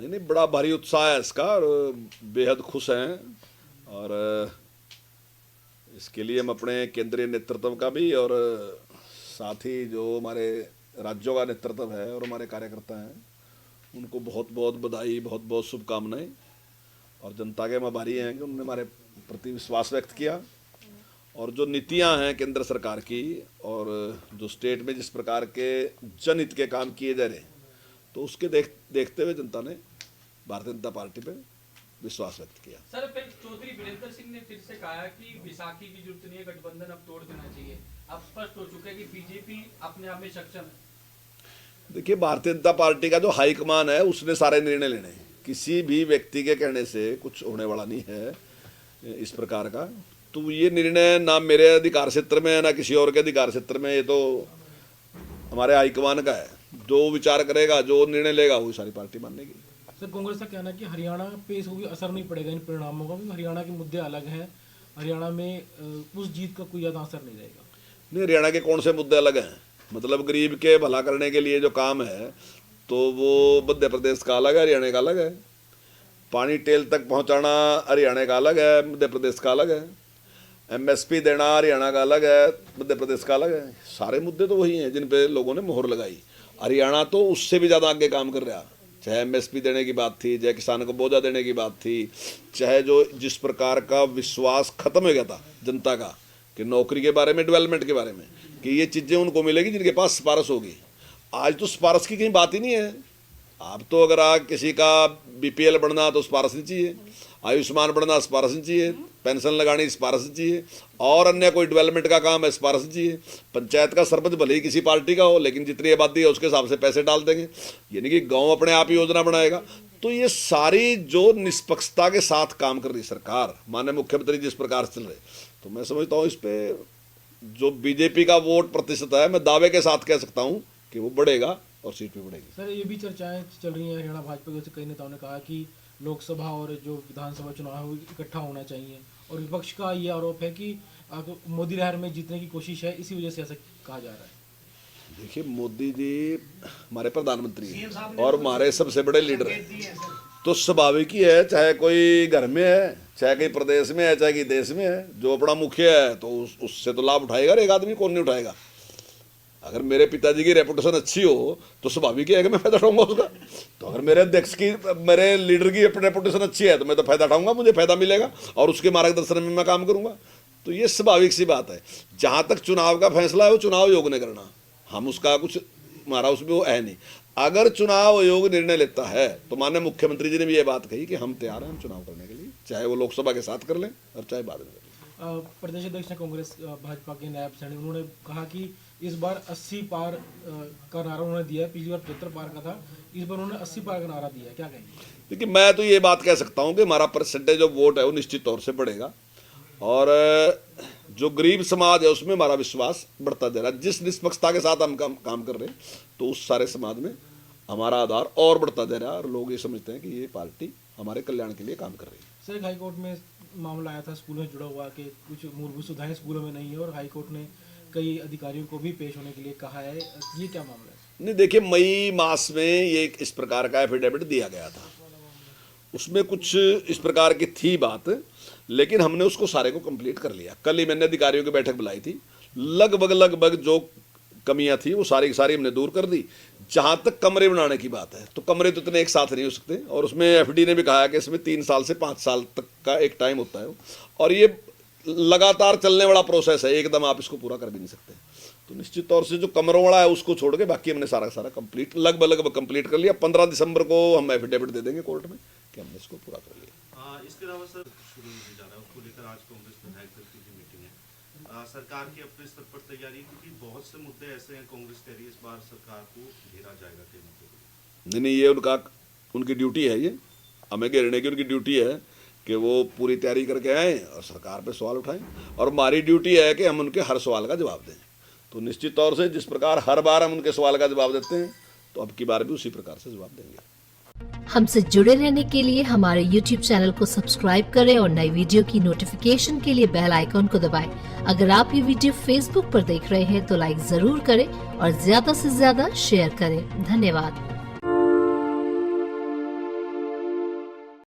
नहीं नहीं, बड़ा भारी उत्साह है इसका और बेहद खुश हैं। और इसके लिए हम अपने केंद्रीय नेतृत्व का भी और साथ ही जो हमारे राज्यों का नेतृत्व है और हमारे कार्यकर्ता हैं उनको बहुत बहुत बधाई, बहुत बहुत शुभकामनाएं। और जनता के हम आभारी हैं कि उन्होंने हमारे प्रति विश्वास व्यक्त किया। और जो नीतियां हैं केंद्र सरकार की और जो स्टेट में जिस प्रकार के जनहित के काम किए जा रहे हैं, तो उसके देखते हुए जनता ने भारतीय जनता पार्टी पे विश्वास व्यक्त किया। सर, फिर चौधरी वीरेंद्र सिंह ने फिर से कहा कि विसाखी की जरूरत नहीं है, गठबंधन अब तोड़ देना चाहिए। अब स्पष्ट हो चुका है कि बीजेपी अपने आप में सक्षम है। देखिए, भारतीय जनता पार्टी का जो हाईकमान है उसने सारे निर्णय लेने हैं। किसी भी व्यक्ति के कहने से कुछ होने वाला नहीं है इस प्रकार का। तो ये निर्णय ना मेरे अधिकार क्षेत्र में है ना किसी और के अधिकार क्षेत्र में, ये तो हमारे हाईकमान का है। जो विचार करेगा, जो निर्णय लेगा, वो सारी पार्टी मानेगी। सर, कांग्रेस का कहना है कि हरियाणा पे इसको भी असर नहीं पड़ेगा इन परिणामों का, क्योंकि हरियाणा के मुद्दे अलग हैं। हरियाणा में उस जीत का कोई ज़्यादा असर नहीं रहेगा। नहीं, हरियाणा के कौन से मुद्दे अलग हैं? मतलब गरीब के भला करने के लिए जो काम है तो वो मध्य प्रदेश का अलग है, हरियाणा का अलग है। पानी टेल तक पहुंचाना हरियाणा का अलग है, मध्य प्रदेश का अलग है। एमएसपी देना हरियाणा का अलग है, मध्य प्रदेश का अलग है। सारे मुद्दे तो वही हैं जिन पे लोगों ने मोहर लगाई। हरियाणा तो उससे भी ज़्यादा आगे काम कर रहा। चाहे एमएसपी देने की बात थी, चाहे किसान को बोझा देने की बात थी, चाहे जो जिस प्रकार का विश्वास खत्म हो गया था जनता का कि नौकरी के बारे में, डेवलपमेंट के बारे में, कि ये चीज़ें उनको मिलेगी जिनके पास सिफारिश होगी। आज तो सिफारिश की कहीं बात ही नहीं है। आप तो अगर आप किसी का बीपीएल बढ़ना तो सिफारिश नहीं चाहिए, आयुष्मान बढ़ना सिफारिश नहीं चाहिए, पेंशन लगानी सिफारिश नहीं चाहिए, और अन्य कोई डेवलपमेंट का काम है सिफारिश नहीं चाहिए। पंचायत का सरपंच भले ही किसी पार्टी का हो, लेकिन जितनी आबादी है उसके हिसाब से पैसे डाल देंगे, यानी कि गांव अपने आप ही योजना बनाएगा। तो ये सारी जो निष्पक्षता के साथ काम कर रही सरकार, माननीय मुख्यमंत्री जिस प्रकार से चल रहे, तो मैं समझता हूँ इस पर जो बीजेपी का वोट प्रतिशत है, मैं दावे के साथ कह सकता हूँ कि वो बढ़ेगा और सीट भी बढ़ेगी। सर, ये भी चर्चाएं चल रही हैं हरियाणा भाजपा के, कई नेताओं ने कहा कि लोकसभा और जो विधानसभा चुनाव है वो इकट्ठा होना चाहिए, और विपक्ष का ये आरोप है कि मोदी लहर में जीतने की कोशिश है, इसी वजह से ऐसा कहा जा रहा है। देखिए, मोदी जी हमारे प्रधानमंत्री हैं और हमारे सबसे बड़े लीडर हैं, तो स्वाभाविक ही है, चाहे कोई घर में है, चाहे कहीं प्रदेश में है, चाहे कहीं देश में है, जो अपना मुखिया है तो उससे तो लाभ उठाएगा। एक आदमी कौन नहीं उठाएगा? अगर मेरे पिताजी की रेपुटेशन अच्छी हो तो स्वाभाविक है कि मैं फायदा उठाऊंगा उसका। तो अगर मेरे अध्यक्ष की, मेरे लीडर की रेपुटेशन अच्छी है तो मैं तो फायदा उठाऊंगा, मुझे फायदा मिलेगा और उसके मार्गदर्शन में मैं काम करूंगा। तो ये स्वाभाविक सी बात है। जहां तक चुनाव का फैसला है वो चुनाव आयोग ने करना, हम उसका कुछ, हमारा उसमें वो है नहीं। अगर चुनाव आयोग निर्णय लेता है तो माननीय मुख्यमंत्री जी ने भी ये बात कही कि हम तैयार हैं हम चुनाव करने के लिए, चाहे वो लोकसभा के साथ कर लें और चाहे बाद में कर लें। प्रदेश अध्यक्ष कांग्रेस भाजपा के नायब सैनी, उन्होंने कहा कि इस बार 80 पार का नारा उन्होंने दिया है। पिछली बार 75 पार का था, इस बार उन्होंने 80 पार का नारा दिया है। क्या कहेंगे? देखिए, मैं तो ये बात कह सकता हूँ कि हमारा परसेंटेज ऑफ वोट है वो निश्चित तौर से बढ़ेगा, और जो गरीब समाज है उसमें हमारा विश्वास बढ़ता जा रहा है। जिस निष्पक्षता के साथ हम काम कर रहे हैं तो उस सारे समाज में हमारा आधार और बढ़ता जा रहा है, और लोग ये समझते हैं कि ये पार्टी हमारे कल्याण के लिए काम कर रही है। सर, हाईकोर्ट में मामला आया था स्कूलों से जुड़ा हुआ कि कुछ मूलभूत सुविधाएं स्कूलों में नहीं है, और हाईकोर्ट ने कई अधिकारियों को भी पेश होने के लिए कहा है। ये क्या मामला है? नहीं, देखिए, मई मास में ये इस प्रकार का एफिडेविट दिया गया था, उसमें कुछ इस प्रकार की थी बात, लेकिन हमने उसको सारे को कंप्लीट कर लिया। कल ही मैंने अधिकारियों की बैठक बुलाई थी, लगभग जो कमियां थी वो सारी की सारी हमने दूर कर दी। जहां तक कमरे बनाने की बात है तो कमरे तो इतने एक साथ नहीं हो सकते, और उसमें एफडी ने भी कहा कि इसमें 3 साल से 5 साल तक का एक टाइम होता है, और ये लगातार चलने वाला प्रोसेस है, एकदम आप इसको पूरा कर भी नहीं सकते। तो निश्चित तौर से जो कमरों वाला है उसको छोड़ के बाकी हमने सारा कंप्लीट, लगभग कंप्लीट कर लिया। 15 दिसंबर को हम एफिडेविट दे देंगे कोर्ट में कि हमने इसको पूरा कर लिया। इसके अलावा सर, शुरू होने जा रहा है उसको लेकर आज कांग्रेस विधायक दल की जो मीटिंग है, सरकार की अपने स्तर पर तैयारी, क्योंकि बहुत से मुद्दे ऐसे हैं कांग्रेस कह रही है इस बार सरकार को घेरा जाएगा कई मुद्दों। नहीं, ये उनकी ड्यूटी है, ये हमें घेरने की उनकी ड्यूटी है कि वो पूरी तैयारी करके आएँ और सरकार पे सवाल उठाएं, और हमारी ड्यूटी है कि हम उनके हर सवाल का जवाब दें। तो निश्चित तौर से जिस प्रकार हर बार हम उनके सवाल का जवाब देते हैं तो अब की बार भी उसी प्रकार से जवाब देंगे। हमसे जुड़े रहने के लिए हमारे YouTube चैनल को सब्सक्राइब करें और नई वीडियो की नोटिफिकेशन के लिए बेल आइकॉन को दबाएं। अगर आप ये वीडियो Facebook पर देख रहे हैं तो लाइक जरूर करें और ज्यादा से ज्यादा शेयर करें। धन्यवाद।